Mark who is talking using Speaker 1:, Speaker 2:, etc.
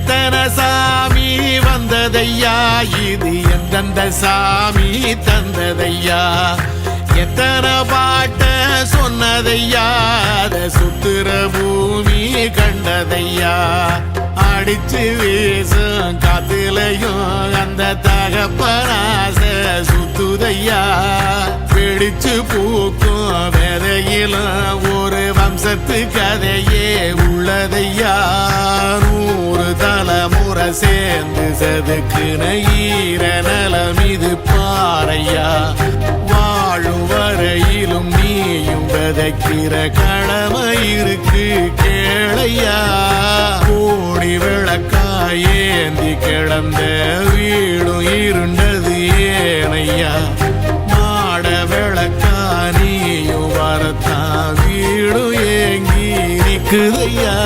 Speaker 1: எத்தனை சாமி வந்ததையா, இது எந்தெந்த சாமி தந்ததையா, எத்தனை பாட்ட சொன்னதையா, அத சுத்துற பூமி கண்டதையா, அடிச்சு வீசும் காத்துலையும் அந்த தகப்பனாச சுத்துதையா, பிடிச்சு பூக்கும் விதையிலும் ஒரு வம்சத்து கதையே உள்ளதையா, 100 தலைமுறை சேர்ந்து செதுக்குன ஈர நலம் இது பாறையா, வாழும் வரையிலும் நீயும் விதைக்கிற கடமை இருக்கு கேளையா, கோடி விளக்காயேந்தி கிடந்த வீடும் இருண்டது ஏனையா, மாட விளக்கா நீயும் வரத்தான் வீடும் ஏங்கி நிக்குதையா.